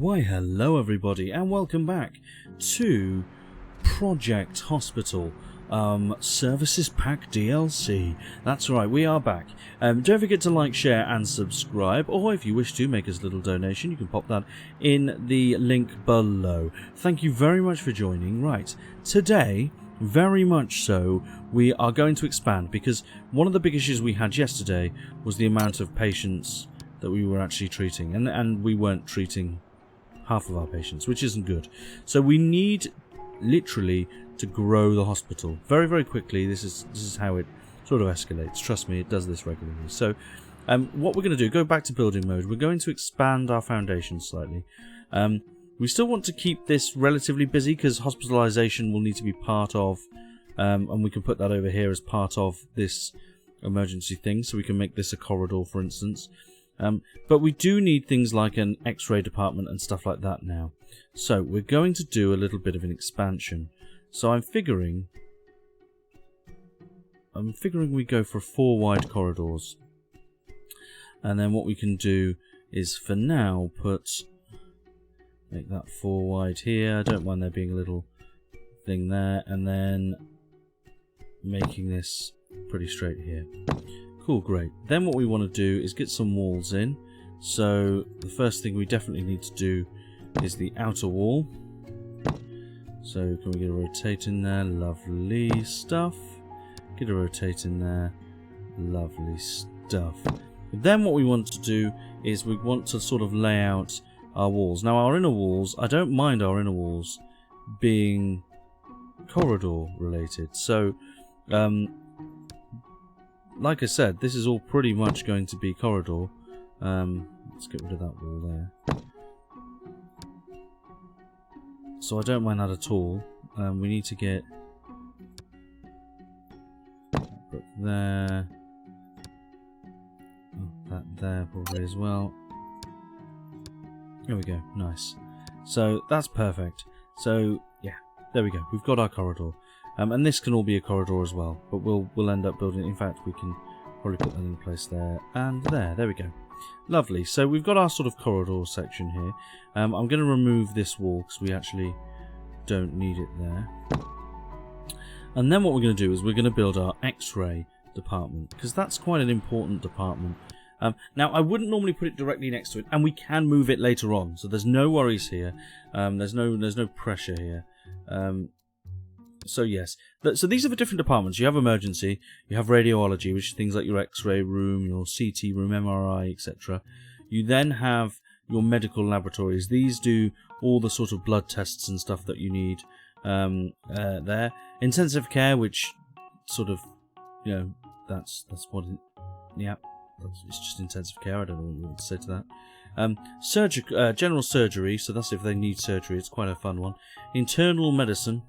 Why hello everybody and welcome back to Project Hospital Services Pack DLC. That's right, we are back. Don't forget to like, share and subscribe, or if you wish to make us a little donation you can pop that in the link below. Thank you very much for joining. Right, today, very much so, we are going to expand because one of the big issues we had yesterday was the amount of patients that we were actually treating, and we weren't treating half of our patients, which isn't good. So we need literally to grow the hospital very, very quickly. This is how it sort of escalates. Trust me, it does this regularly. So what we're going to do, go back to building mode. We're going to expand our foundation slightly. We still want to keep this relatively busy because hospitalization will need to be part of, and we can put that over here as part of this emergency thing, so we can make this a corridor, for instance. But we do need things like an X-ray department and stuff like that now. So we're going to do a little bit of an expansion. So I'm figuring we go for 4 wide corridors. And then what we can do is for now make that 4 wide here. I don't mind there being a little thing there, and then making this pretty straight here. Cool, great. Then what we want to do is get some walls in. So the first thing we definitely need to do is the outer wall. So can we get a rotate in there? Lovely stuff. Get a rotate in there. Lovely stuff. Then what we want to do is we want to sort of lay out our walls. Now our inner walls, I don't mind our inner walls being corridor related. So like I said, this is all pretty much going to be corridor. Let's get rid of that wall there. So I don't mind that at all. We need to get that there. Oh, that there probably as well. There we go. Nice. So that's perfect. So yeah, there we go. We've got our corridor. And this can all be a corridor as well, but we'll end up building it. In fact, we can probably put that in place there and there. There we go. Lovely. So we've got our sort of corridor section here. I'm going to remove this wall because we actually don't need it there. And then what we're going to do is we're going to build our X-ray department because that's quite an important department. Now, I wouldn't normally put it directly next to it, and we can move it later on, so there's no worries here. There's no pressure here. So yes, so these are the different departments. You have emergency, you have radiology, which is things like your X-ray room, your CT room, MRI, etc. You then have your medical laboratories. These do all the sort of blood tests and stuff that you need there. Intensive care, which sort of, you know, that's what it, yeah, it's just intensive care. I don't know what you want to say to that. General surgery, so that's if they need surgery. It's quite a fun one. Internal medicine.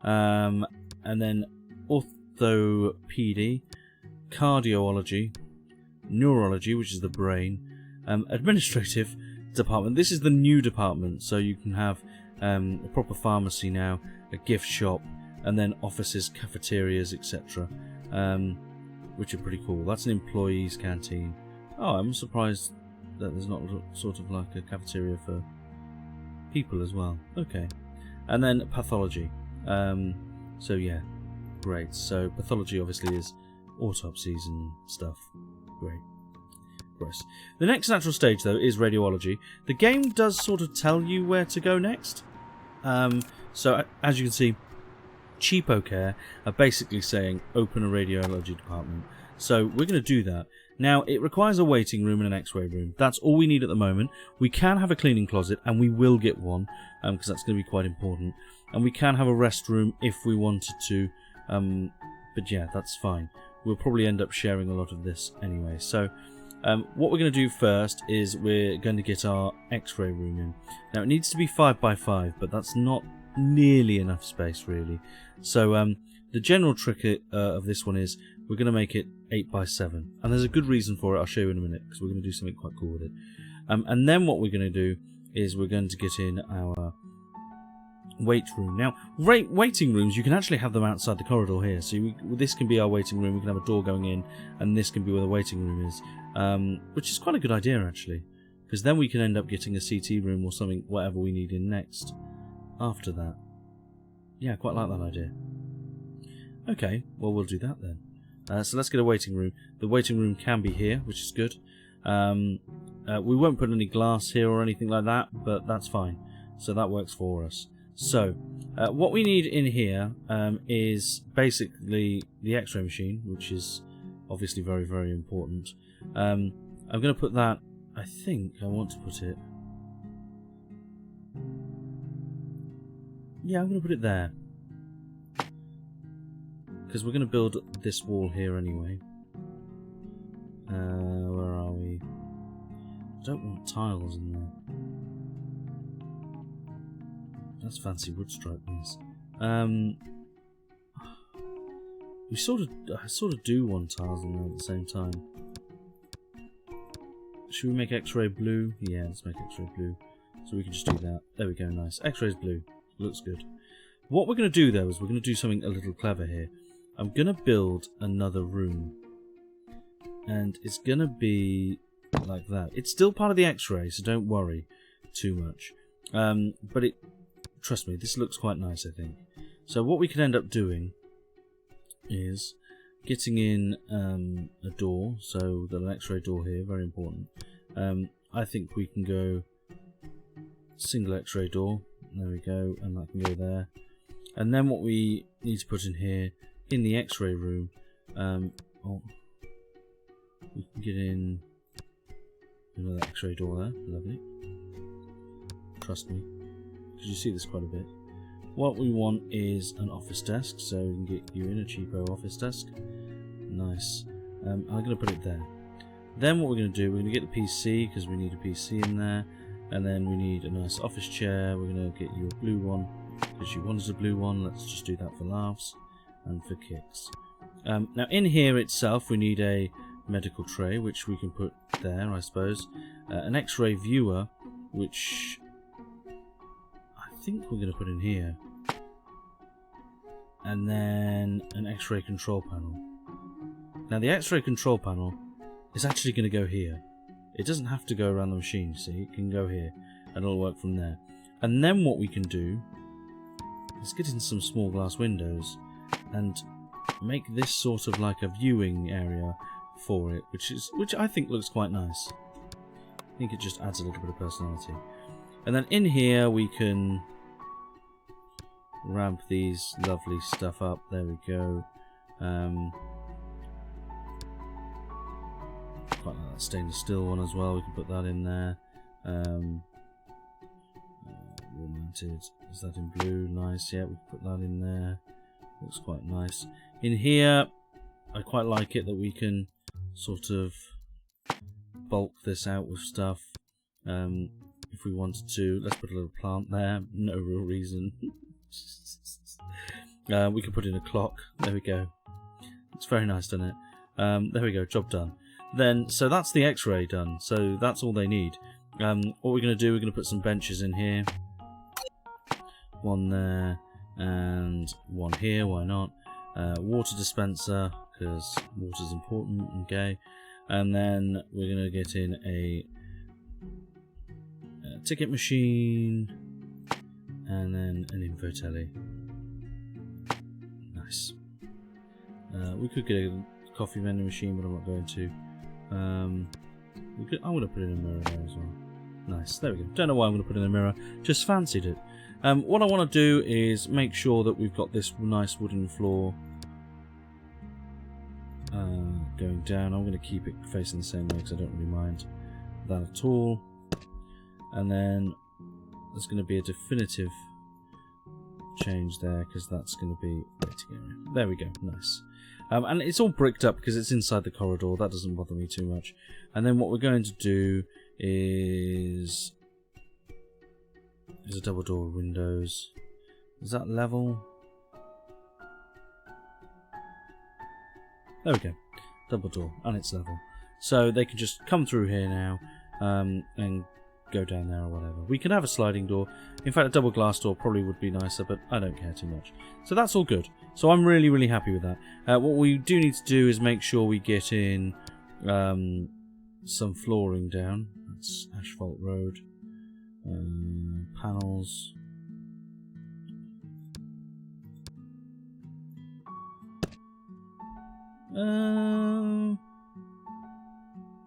And then orthopedy, cardiology, neurology, which is the brain, administrative department. This is the new department, so you can have a proper pharmacy now, a gift shop, and then offices, cafeterias, etc., which are pretty cool. That's an employees' canteen. Oh, I'm surprised that there's not sort of like a cafeteria for people as well. Okay, and then pathology. So yeah, great. So pathology obviously is autopsies and stuff. Great. Gross. The next natural stage though is radiology. The game does sort of tell you where to go next. So as you can see, Cheapo Care are basically saying open a radiology department. So we're going to do that. Now, it requires a waiting room and an X-ray room. That's all we need at the moment. We can have a cleaning closet, and we will get one, because that's going to be quite important. And we can have a restroom if we wanted to, but yeah, that's fine. We'll probably end up sharing a lot of this anyway. So what we're going to do first is we're going to get our X-ray room in. Now, it needs to be 5 by 5, but that's not nearly enough space, really. So the general trick of this one is we're going to make it 8 by 7, and there's a good reason for it. I'll show you in a minute because we're going to do something quite cool with it. And then what we're going to do is we're going to get in our wait room. Now, waiting rooms, you can actually have them outside the corridor here. So this can be our waiting room. We can have a door going in, and this can be where the waiting room is, which is quite a good idea actually, because then we can end up getting a CT room or something, whatever we need in next after that. Yeah, I quite like that idea. Okay, well, we'll do that then. So let's get a waiting room. The waiting room can be here, which is good. We won't put any glass here or anything like that, but that's fine. So that works for us. So, what we need in here is basically the X-ray machine, which is obviously very, very important. I'm going to put that, I think I want to put it... Yeah, I'm going to put it there. Because we're going to build this wall here anyway. Where are we? I don't want tiles in there. That's fancy wood stripings. I sort of do want tiles in there at the same time. Should we make X-ray blue? Yeah, let's make X-ray blue. So we can just do that. There we go, nice. X-ray's blue. Looks good. What we're going to do though is we're going to do something a little clever here. I'm going to build another room. And it's going to be like that. It's still part of the X-ray, so don't worry too much. But trust me, this looks quite nice, I think. So what we can end up doing is getting in a door, so the X-ray door here, very important. I think we can go single X-ray door, there we go, and that can go there. And then what we need to put in here, in the X-ray room, we can get in another X-ray door there, lovely. Trust me, because you see this quite a bit. What we want is an office desk, so we can get you in a cheapo office desk. Nice. I'm going to put it there. Then what we're going to do, we're going to get the PC, because we need a PC in there. And then we need a nice office chair. We're going to get you a blue one, because you wanted a blue one. Let's just do that for laughs and for kicks. Now in here itself, we need a medical tray, which we can put there, I suppose. An X-ray viewer, which I think we're going to put in here. And then an X-ray control panel. Now the X-ray control panel is actually going to go here. It doesn't have to go around the machine, you see. It can go here and it'll work from there. And then what we can do is get in some small glass windows and make this sort of like a viewing area for it, which I think looks quite nice. I think it just adds a little bit of personality. And then in here we can ramp these lovely stuff up. There we go. Quite like that stainless steel one as well. We can put that in there. Wall mounted. Is that in blue? Nice. Yeah, we can put that in there. Looks quite nice. In here, I quite like it that we can sort of bulk this out with stuff. If we wanted to, let's put a little plant there. No real reason. We can put in a clock. There we go. It's very nice, doesn't it? There we go. Job done. Then, so that's the X-ray done. So that's all they need. What we're going to do, we're going to put some benches in here. One there and one here. Why not? Water dispenser, because water's important. Okay. And then we're going to get in a ticket machine, and then an info telly. Nice. We could get a coffee vending machine, but I'm not going to. I want to put in a mirror there as well. Nice. There we go. Don't know why I'm going to put in a mirror. Just fancied it. What I want to do is make sure that we've got this nice wooden floor going down. I'm going to keep it facing the same way because I don't really mind that at all. And then there's going to be a definitive change there because that's going to be waiting area. There we go. Nice. And it's all bricked up because it's inside the corridor. That doesn't bother me too much. And then what we're going to do is a double door windows. Is that level? There we go. Double door, and it's level. So they can just come through here now and go down there or whatever. We can have a sliding door. In fact, a double glass door probably would be nicer, but I don't care too much. So that's all good. So I'm really, really happy with that. What we do need to do is make sure we get in some flooring down. That's Asphalt Road. Panels.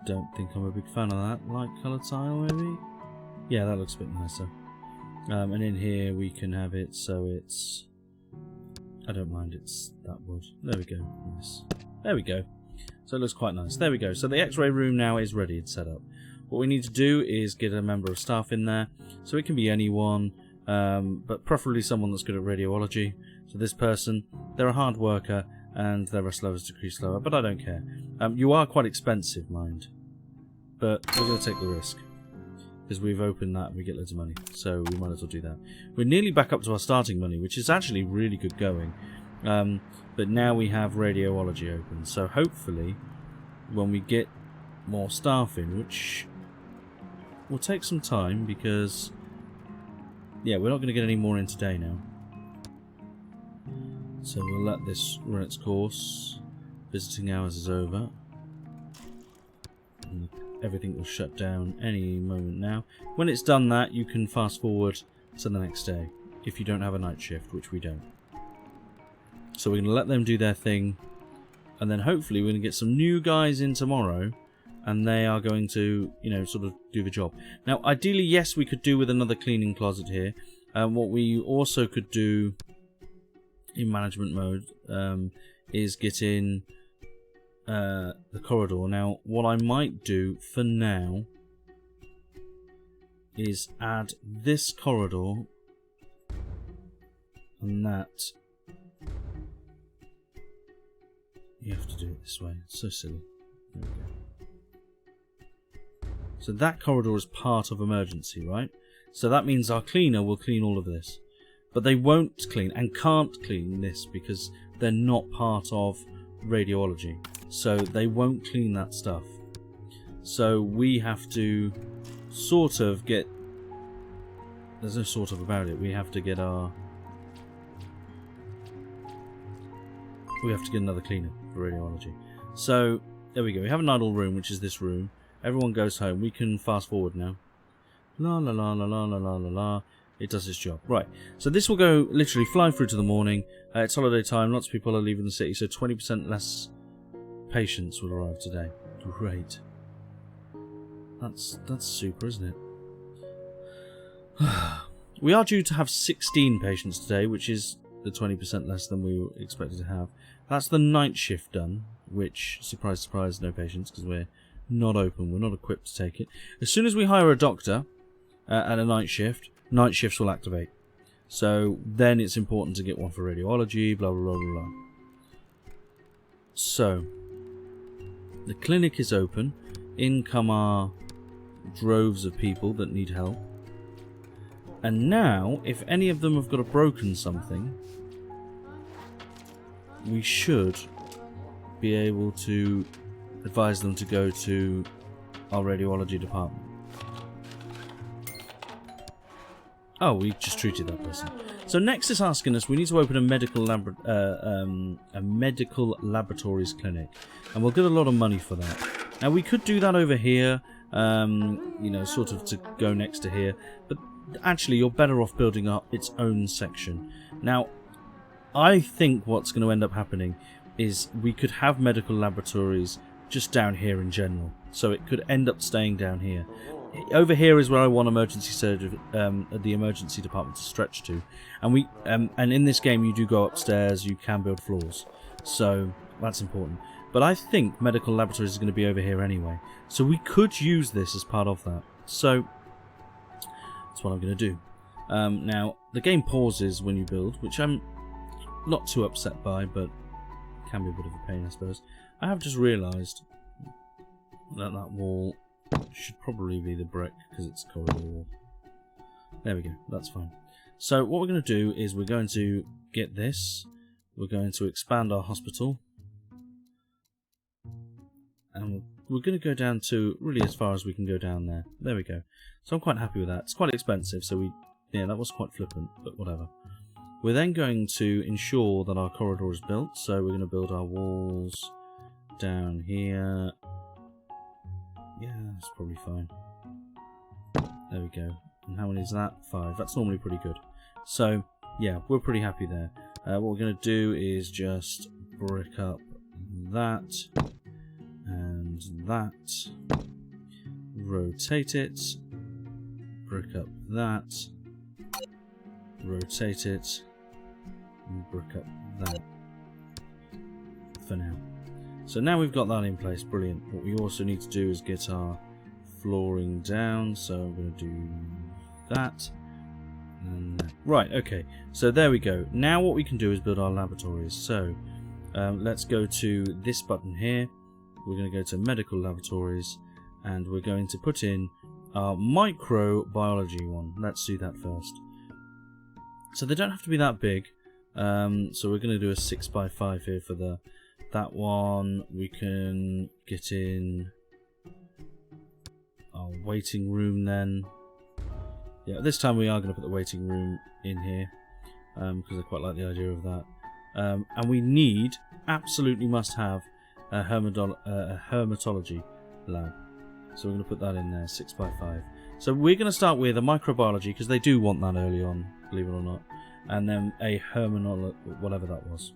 Don't think I'm a big fan of that light coloured tile, maybe? Yeah, that looks a bit nicer. And in here we can have it so it's... I don't mind, it's that wood. There we go. Nice. There we go. So it looks quite nice. There we go. So the X-ray room now is ready and set up. What we need to do is get a member of staff in there. So it can be anyone, but preferably someone that's good at radiology. So this person, they're a hard worker, and their rest levels decrease slower, but I don't care. You are quite expensive, mind. But we're going to take the risk. Because we've opened that and we get loads of money. So we might as well do that. We're nearly back up to our starting money, which is actually really good going. But now we have radiology open. So hopefully, when we get more staff in, which will take some time because... yeah, we're not going to get any more in today now. So we'll let this run its course. Visiting hours is over. And everything will shut down any moment now. When it's done that, you can fast forward to the next day. If you don't have a night shift, which we don't. So we're going to let them do their thing. And then hopefully we're going to get some new guys in tomorrow. And they are going to, you know, sort of do the job. Now, ideally, yes, we could do with another cleaning closet here. What we also could do in management mode is get in the corridor. Now, what I might do for now is add this corridor and that. You have to do it this way. It's so silly. There we go. So that corridor is part of emergency, right? So that means our cleaner will clean all of this. But they won't clean and can't clean this because they're not part of radiology. So they won't clean that stuff. So we have to sort of get... there's no sort of about it. We have to get our... we have to get another cleaner for radiology. So there we go. We have an idle room, which is this room. Everyone goes home. We can fast forward now. La la la la la la la la la. It does its job. Right. So this will go literally fly through to the morning. It's holiday time. Lots of people are leaving the city. So 20% less patients will arrive today. Great. That's super, isn't it? We are due to have 16 patients today, which is the 20% less than we were expected to have. That's the night shift done, which, surprise, surprise, no patients because we're not open. We're not equipped to take it. As soon as we hire a doctor at a night shift, night shifts will activate. So then it's important to get one for radiology, blah, blah, blah, blah, blah. So, the clinic is open. In come our droves of people that need help. And now, if any of them have got a broken something, we should be able to advise them to go to our radiology department. Oh, we just treated that person. So next it's asking us, we need to open a medical laboratories clinic, and we'll get a lot of money for that. Now we could do that over here, you know, sort of to go next to here, but actually you're better off building up its own section. Now, I think what's going to end up happening is we could have medical laboratories just down here in general, so it could end up staying down here. Over here is where I want emergency surgery, the emergency department to stretch to, and in this game you do go upstairs. You can build floors, so that's important. But I think medical laboratories is going to be over here anyway, so we could use this as part of that. So that's what I'm going to do. Now the game pauses when you build, which I'm not too upset by, but can be a bit of a pain, I suppose. I have just realised that that wall should probably be the brick because it's a corridor wall. There we go, that's fine. So what we're going to do is we're going to get this, we're going to expand our hospital, and we're going to go down to really as far as we can go down there. There we go. So I'm quite happy with that. It's quite expensive, so yeah, that was quite flippant, but whatever. We're then going to ensure that our corridor is built, so we're going to build our walls down here. Yeah, that's probably fine. There we go. And how many is that? 5. That's normally pretty good. So, yeah, we're pretty happy there. What we're going to do is just brick up that and that. Rotate it. Brick up that. Rotate it. And brick up that. For now. So now we've got that in place. Brilliant. What we also need to do is get our flooring down. So I'm going to do that. And that. Right, okay. So there we go. Now what we can do is build our laboratories. So let's go to this button here. We're going to go to medical laboratories. And we're going to put in our microbiology one. Let's do that first. So they don't have to be that big. So we're going to do a 6x5 here for that one. We can get in our waiting room then. Yeah, this time we are going to put the waiting room in here because I quite like the idea of that. And we need, absolutely must have, a hematology lab. So we're going to put that in there, 6x5. So we're going to start with a microbiology, because they do want that early on, believe it or not. And then a whatever that was.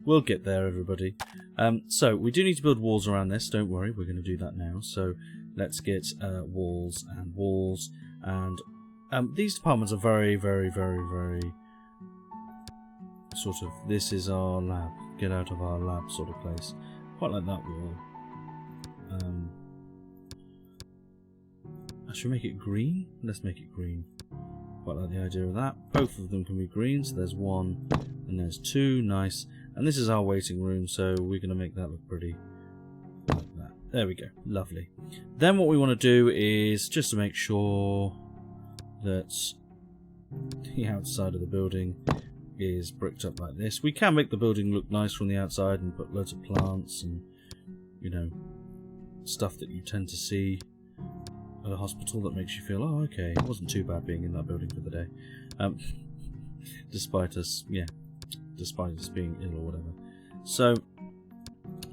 We'll get there, everybody. So we do need to build walls around this, don't worry, we're going to do that now. So let's get walls and walls. And these departments are very, very, very, very sort of, this is our lab, get out of our lab sort of place. Quite like that wall. I should make it green? Let's make it green. Quite like the idea of that. Both of them can be green, so there's 1 and there's 2, nice. And this is our waiting room, so we're going to make that look pretty like that. There we go, lovely. Then what we want to do is just to make sure that the outside of the building is bricked up like this. We can make the building look nice from the outside and put loads of plants and, you know, stuff that you tend to see at a hospital that makes you feel, oh, okay, it wasn't too bad being in that building for the day. Despite us being ill or whatever. So,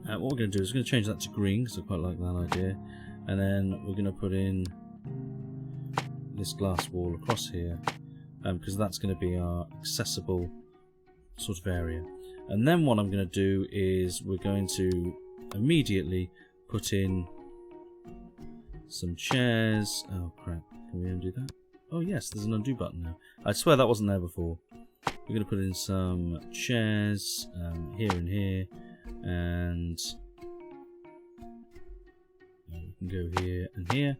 what we're going to do is we're going to change that to green, because I quite like that idea. And then we're going to put in this glass wall across here, because that's going to be our accessible sort of area. And then what I'm going to do is we're going to immediately put in some chairs. Oh crap, can we undo that? Oh yes, there's an undo button now. I swear that wasn't there before. We're going to put in some chairs here and here, and we can go here and here.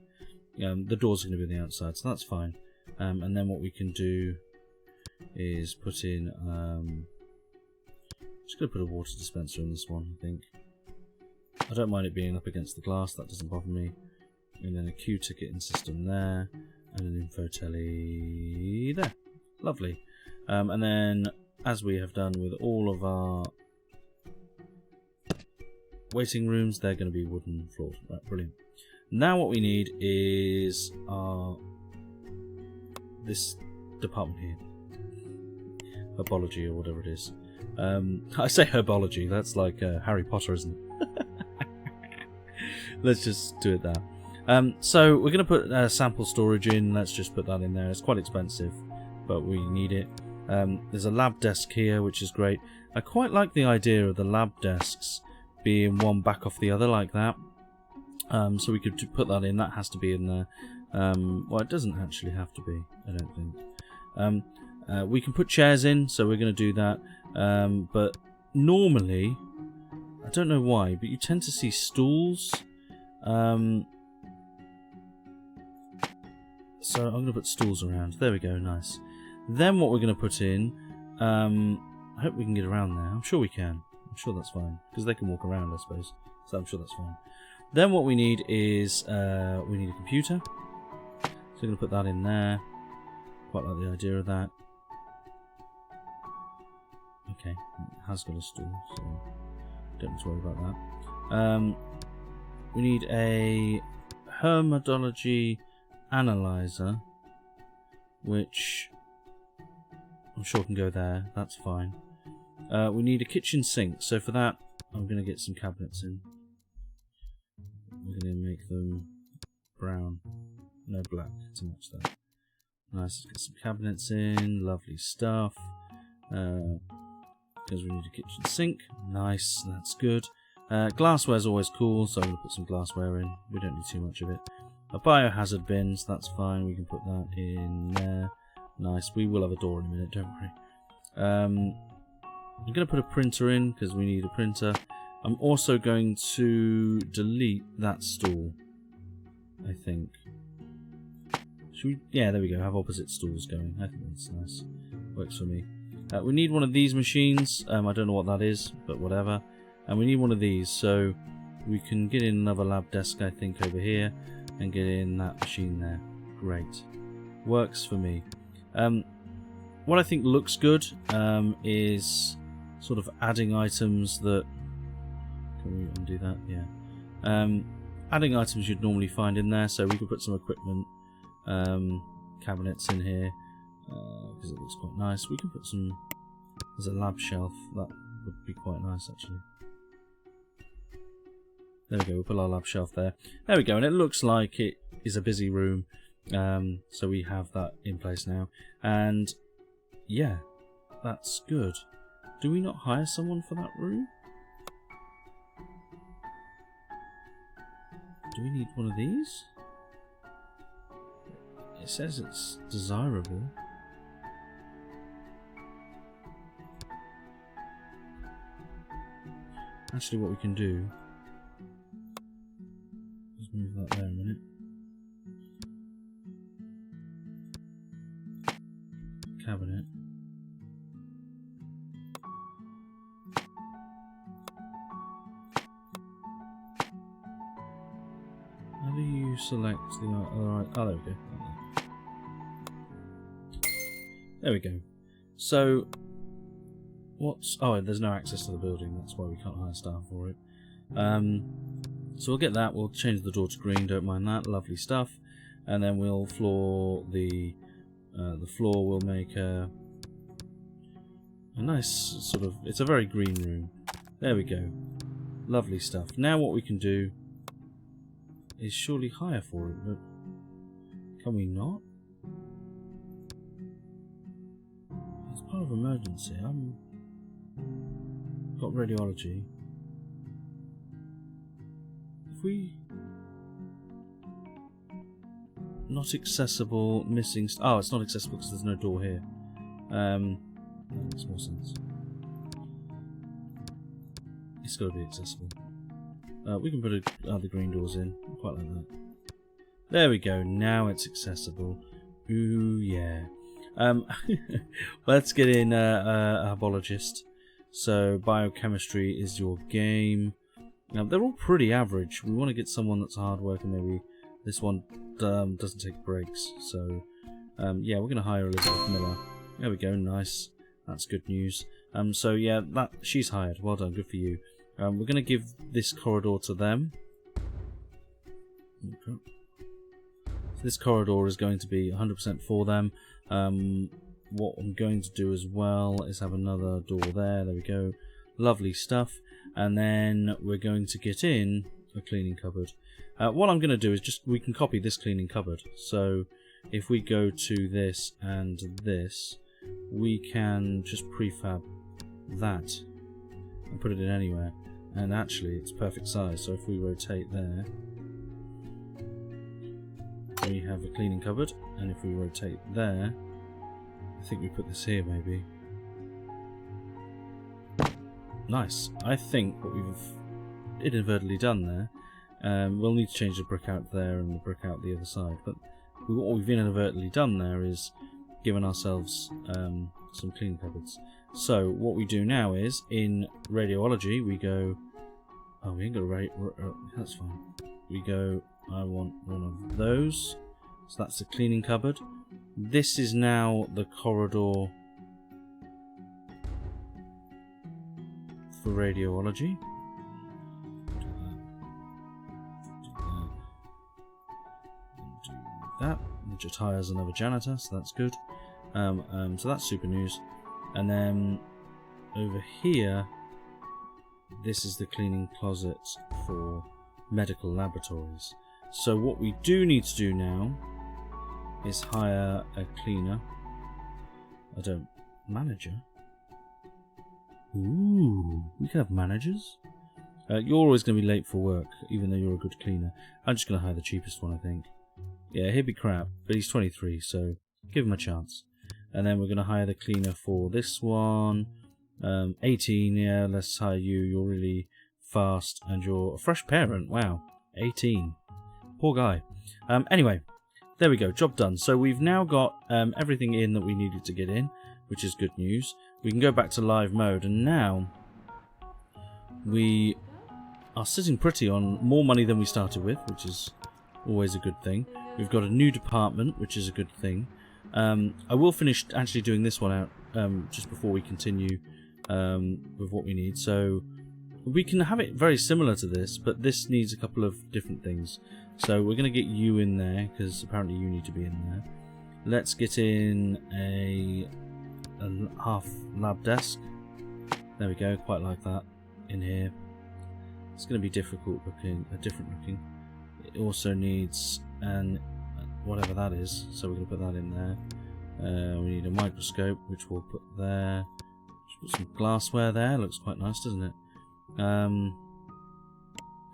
The doors are going to be on the outside, so that's fine. And then what we can do is put in, just going to put a water dispenser in this one, I think. I don't mind it being up against the glass, that doesn't bother me. And then a queue ticketing system there, and an info telly there. Lovely. And then, as we have done with all of our waiting rooms, they're going to be wooden floors. Right, brilliant. Now what we need is this department here. Herbology or whatever it is. I say herbology, that's like Harry Potter, isn't it? Let's just do it there. So we're going to put sample storage in. Let's just put that in there. It's quite expensive, but we need it. There's a lab desk here, which is great. I quite like the idea of the lab desks being one back off the other like that. So we could put that in. That has to be in there. Well, it doesn't actually have to be, I don't think. We can put chairs in, so we're going to do that. But normally, I don't know why, but you tend to see stools. So I'm going to put stools around. There we go, nice. Then what we're going to put in, I hope we can get around there. I'm sure we can. I'm sure that's fine, because they can walk around, I suppose. So I'm sure that's fine. Then what we need is, we need a computer. So we're going to put that in there. Quite like the idea of that. Okay, it has got a stool, so don't need to worry about that. We need a hematology analyzer, which I'm sure can go there, that's fine. We need a kitchen sink, so for that I'm going to get some cabinets in. we're going to make them brown. No, black to match that. Nice, let's get some cabinets in. Lovely stuff. Because we need a kitchen sink. Nice, that's good. Glassware's always cool, so I'm going to put some glassware in. We don't need too much of it. A biohazard bins, that's fine. We can put that in there. Nice. We will have a door in a minute, don't worry. I'm going to put a printer in because we need a printer. I'm also going to delete that stall, I think. Should we? Yeah, there we go. Have opposite stalls going. I think that's nice. Works for me. We need one of these machines. I don't know what that is, but whatever. And we need one of these, so we can get in another lab desk, I think, over here, and get in that machine there. Great. Works for me. What I think looks good is sort of adding items that... Can we undo that? Yeah. Adding items you'd normally find in there, so we could put some equipment cabinets in here because it looks quite nice. We can put some... There's a lab shelf. That would be quite nice, actually. There we go, we'll put our lab shelf there. There we go, and it looks like it is a busy room. So we have that in place now. And yeah, that's good. Do we not hire someone for that room? Do we need one of these? It says it's desirable. Actually, what we can do... Just move that there a minute. Cabinet. How do you select the... Alright, oh, there we go. There we go. So... What's... Oh, there's no access to the building. That's why we can't hire staff for it. So we'll get that. We'll change the door to green. Don't mind that. Lovely stuff. And then we'll floor the floor. We'll make a nice sort of... It's a very green room. There we go. Lovely stuff. Now what we can do is surely hire for it, but can we not? It's part of emergency. Got radiology. If we... Not accessible, missing... Oh, it's not accessible because there's no door here. That makes more sense. It's got to be accessible. We can put the green doors in. I quite like that. There we go. Now it's accessible. Ooh, yeah. Let's get in a herbologist. So biochemistry is your game. Now they're all pretty average. We want to get someone that's hard working. Maybe this one doesn't take breaks. So yeah, we're going to hire Elizabeth Miller. There we go. Nice. That's good news. So yeah, she's hired. Well done. Good for you. We're going to give this corridor to them. Okay. So this corridor is going to be 100% for them. What I'm going to do as well is have another door there. There we go. Lovely stuff. And then we're going to get in a cleaning cupboard. What I'm going to do is we can copy this cleaning cupboard. So if we go to this and this, we can just prefab that and put it in anywhere. And actually it's perfect size. So if we rotate there, we have a cleaning cupboard. And if we rotate there, I think we put this here maybe. Nice. I think what we've inadvertently done there, we'll need to change the brick out there and the brick out the other side, but what we've inadvertently done there is given ourselves some cleaning cupboards. So what we do now is, in radiology, we go... Oh, we ain't got a that's fine. We go, I want one of those. So that's the cleaning cupboard. This is now the corridor for radiology. Do that. It just hires another janitor, so that's good. So that's super news. And then over here, this is the cleaning closet for medical laboratories. So what we do need to do now is hire a cleaner. Manager? Ooh, we can have managers. You're always going to be late for work, even though you're a good cleaner. I'm just going to hire the cheapest one, I think. Yeah, he'd be crap, but he's 23, so give him a chance. And then we're going to hire the cleaner for this one. 18, yeah, let's hire you. You're really fast, and you're a fresh parent. Wow, 18. Poor guy. Anyway, there we go, job done. So we've now got everything in that we needed to get in, which is good news. We can go back to live mode, and now we are sitting pretty on more money than we started with, which is always a good thing. We've got a new department, which is a good thing. I will finish actually doing this one out just before we continue with what we need. So we can have it very similar to this, but this needs a couple of different things. So we're going to get you in there, because apparently you need to be in there. Let's get in a half lab desk. There we go, quite like that in here. It's going to be different looking. It also needs an whatever that is, so we're going to put that in there. We need a microscope, which we'll put there. Just put some glassware there. Looks quite nice, doesn't it? Can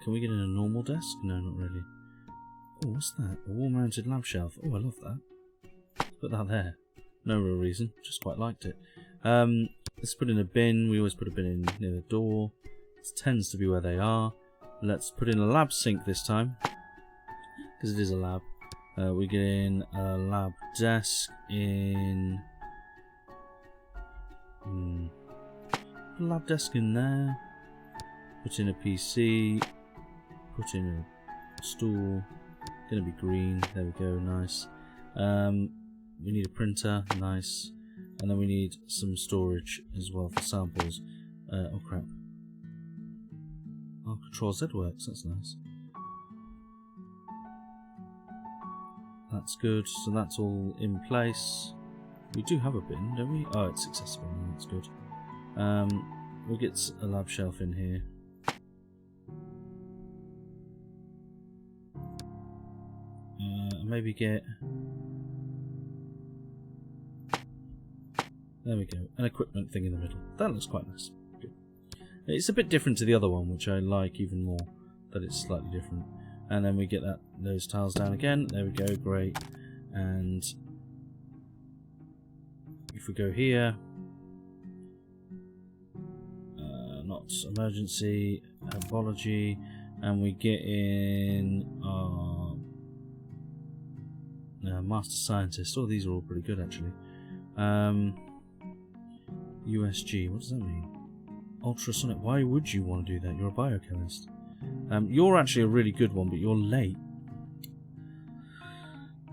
we get in a normal desk? No, not really. Oh, what's that? A wall-mounted lab shelf. Oh, I love that. Put that there. No real reason, just quite liked it. Let's put in a bin. We always put a bin in near the door. This tends to be where they are. Let's put in a lab sink this time, because it is a lab. We get in a lab desk in... Put a lab desk in there. Put in a PC. Put in a stool. Gonna be green. There we go, nice. We need a printer, nice. And then we need some storage as well for samples. Oh crap. Oh, Control Z works, that's nice. That's good, so that's all in place. We do have a bin, don't we? Oh, it's accessible now, that's good. We'll get a lab shelf in here. Maybe get... There we go, an equipment thing in the middle. That looks quite nice. Good. It's a bit different to the other one, which I like even more, that it's slightly different. And then we get those tiles down again. There we go, great. And if we go here, not emergency, hematology, and we get in our master scientist. Oh, these are all pretty good actually. USG, what does that mean? Ultrasonic. Why would you want to do that? You're a biochemist. You're actually a really good one, but you're late.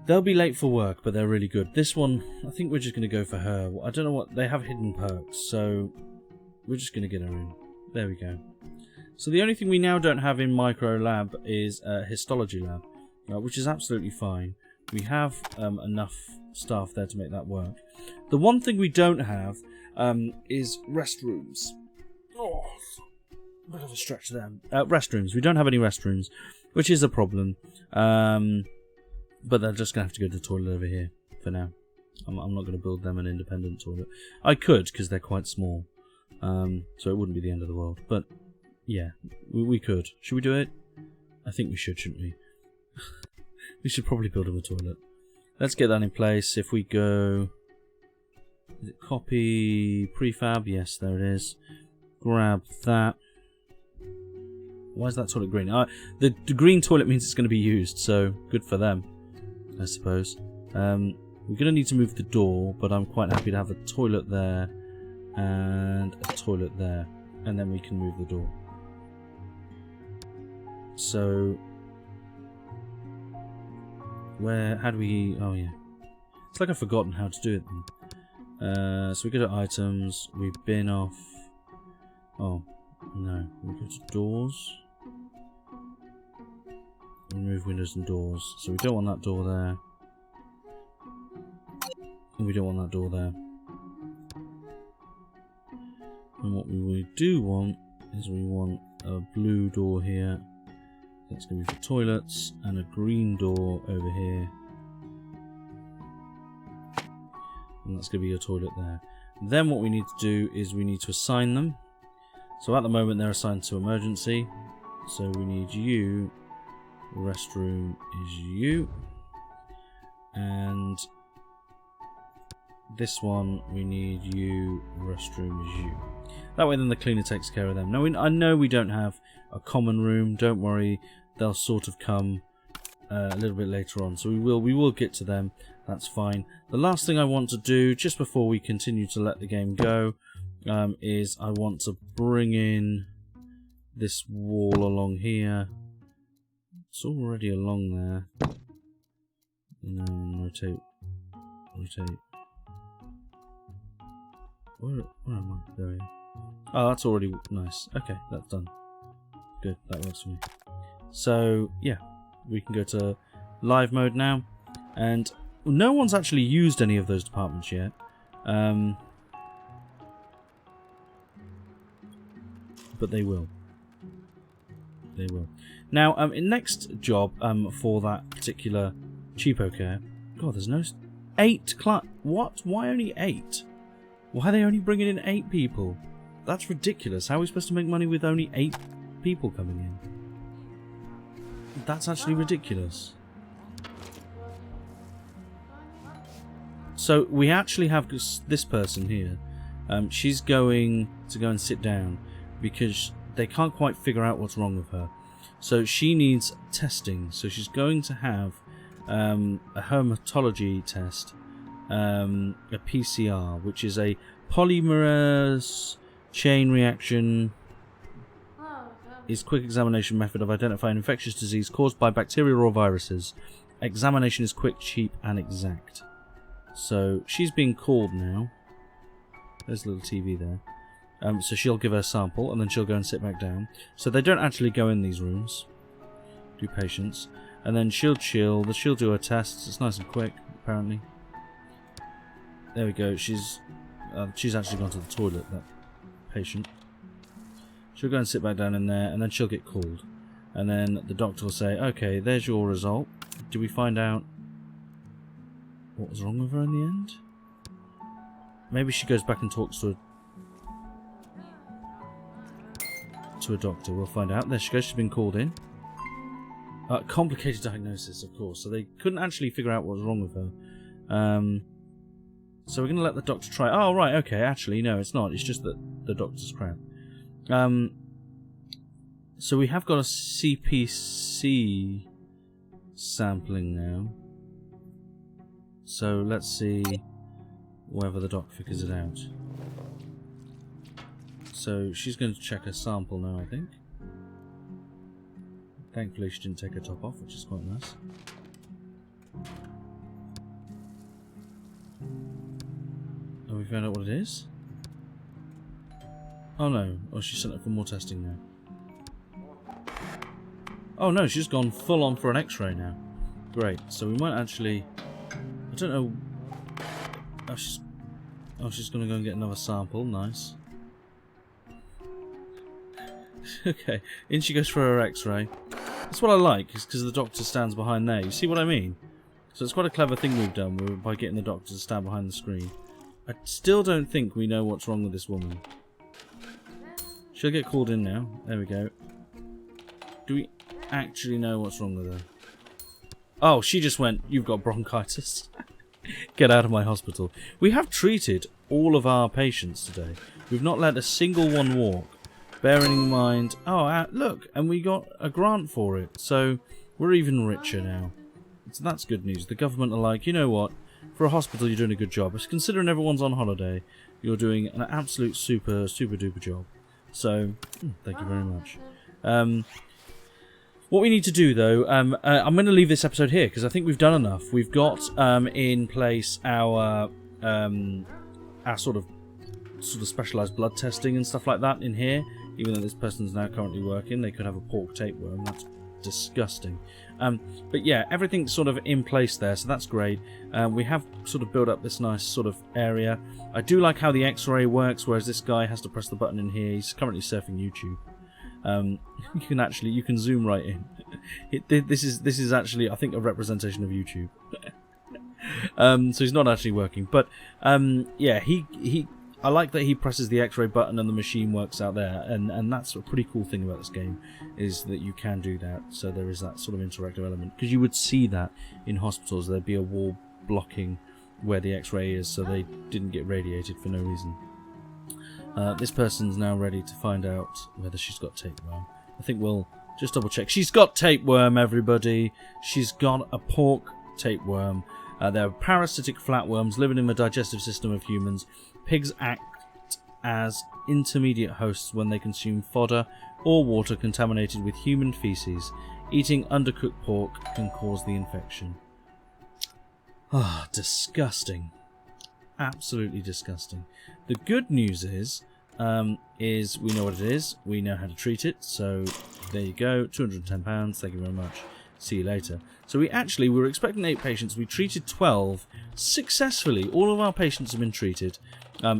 They'll be late for work, but they're really good. This one, I think we're just going to go for her. I don't know what... They have hidden perks, so we're just going to get her in. There we go. So the only thing we now don't have in Micro Lab is a histology lab, which is absolutely fine. We have enough staff there to make that work. The one thing we don't have is restrooms. Oh, a bit of a stretch there. Restrooms. We don't have any restrooms, which is a problem. But they're just going to have to go to the toilet over here for now. I'm not going to build them an independent toilet. I could, because they're quite small. So it wouldn't be the end of the world. But, yeah, we could. Should we do it? I think we should, shouldn't we? We should probably build them a toilet. Let's get that in place. If we go... Is it copy prefab? Yes, there it is. Grab that. Why is that toilet green? The green toilet means it's going to be used, so good for them, I suppose. We're going to need to move the door, but I'm quite happy to have a toilet there and a toilet there, and then we can move the door. So, how do we... Oh yeah. It's like I've forgotten how to do it then. So we go to items, we bin off... Oh, no. We go to doors. Remove windows and doors. So we don't want that door there. And we don't want that door there. And what we do want is we want a blue door here. That's going to be for toilets, and a green door over here. And that's going to be your toilet there. Then what we need to do is we need to assign them. So at the moment they're assigned to emergency. So we need you. Restroom is you. And this one we need you. Restroom is you. That way then the cleaner takes care of them. Now I know we don't have a common room. Don't worry. They'll sort of come a little bit later on. So we will get to them. That's fine. The last thing I want to do, just before we continue to let the game go, is I want to bring in this wall along here. It's already along there. And then rotate. Where am I? There we are. Oh, that's already nice. Okay, that's done. Good, that works for me. So, yeah, we can go to live mode now. And no one's actually used any of those departments yet. But they will. They will. Now, in next job for that particular cheapo care. God, there's no 8 What? Why only 8? Why are they only bringing in 8 people? That's ridiculous. How are we supposed to make money with only 8 people coming in? That's actually ridiculous. So we actually have this person here. She's going to go and sit down because they can't quite figure out what's wrong with her. So she needs testing. So she's going to have a hematology test, a PCR, which is a polymerase chain reaction. Is quick examination method of identifying infectious disease caused by bacteria or viruses. Examination is quick, cheap, and exact. So she's being called now. There's a little TV there. So she'll give her a sample and then she'll go and sit back down. So they don't actually go in these rooms. Do patients. And then she'll chill. She'll do her tests. It's nice and quick, apparently. There we go. She's actually gone to the toilet, that patient. She'll go and sit back down in there and then she'll get called. And then the doctor will say, okay, there's your result. Do we find out what was wrong with her in the end? Maybe she goes back and talks to a doctor. We'll find out. There she goes. She's been called in. Complicated diagnosis, of course. So they couldn't actually figure out what was wrong with her. So we're going to let the doctor try. Oh, right. Okay. Actually, no, it's not. It's just that the doctor's crap. So we have got a CPC sampling now. So let's see whether the doc figures it out. So she's going to check her sample now, I think. Thankfully she didn't take her top off, which is quite nice. Have we found out what it is? Oh no. Oh, she sent it for more testing now. Oh no, she's gone full on for an X-ray now. Great. So we might actually... I don't know... Oh, she's going to go and get another sample. Nice. Okay. In she goes for her X-ray. That's what I like, is because the doctor stands behind there. You see what I mean? So it's quite a clever thing we've done by getting the doctor to stand behind the screen. I still don't think we know what's wrong with this woman. She'll get called in now. There we go. Do we actually know what's wrong with her? Oh, she just went, you've got bronchitis. Get out of my hospital. We have treated all of our patients today. We've not let a single one walk. Bearing in mind... Oh, look, and we got a grant for it. So we're even richer now. So that's good news. The government are like, you know what? For a hospital, you're doing a good job. Considering everyone's on holiday, you're doing an absolute super duper job. So, thank you very much. What we need to do, though, I'm going to leave this episode here because I think we've done enough. We've got in place our sort of specialised blood testing and stuff like that in here. Even though this person's now currently working, they could have a pork tapeworm. That's disgusting. But yeah, everything's sort of in place there, so that's great. We have sort of built up this nice sort of area. I do like how the X-ray works, whereas this guy has to press the button in here. He's currently surfing YouTube. You can zoom right in. This is actually, I think, a representation of YouTube. So he's not actually working, but yeah, I like that he presses the X-ray button and the machine works out there, and that's a pretty cool thing about this game, is that you can do that. So there is that sort of interactive element, because you would see that in hospitals. There'd be a wall blocking where the X-ray is, so they didn't get radiated for no reason. This person's now ready to find out whether she's got tapeworm. I think we'll just double check. She's got tapeworm, everybody. She's got a pork tapeworm. They're parasitic flatworms living in the digestive system of humans. Pigs act as intermediate hosts when they consume fodder or water contaminated with human feces. Eating undercooked pork can cause the infection. Ah, disgusting. Absolutely disgusting. The good news is we know what it is. We know how to treat it. So there you go. £210. Thank you very much. See you later. So we were expecting 8 patients. We treated 12 successfully. All of our patients have been treated.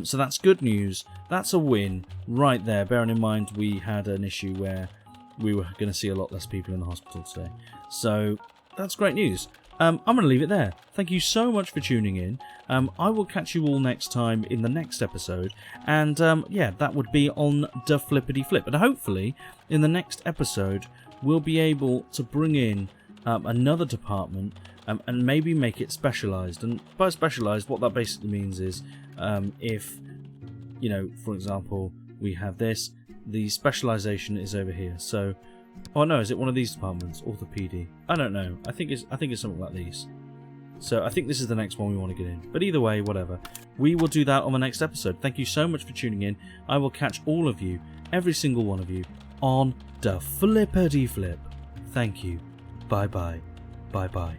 So that's good news. That's a win right there. Bearing in mind we had an issue where we were going to see a lot less people in the hospital today. So that's great news. I'm going to leave it there. Thank you so much for tuning in. I will catch you all next time in the next episode. And yeah, that would be on the Flippity Flip. And hopefully in the next episode we'll be able to bring in another department and maybe make it specialised. And by specialised, what that basically means is if, you know, for example, we have this, the specialisation is over here. So, oh no, is it one of these departments? Orthopedy? I don't know. I think it's something like these. So I think this is the next one we want to get in. But either way, whatever. We will do that on the next episode. Thank you so much for tuning in. I will catch all of you, every single one of you, on the Flippity Flip. Thank you. Bye bye. Bye bye.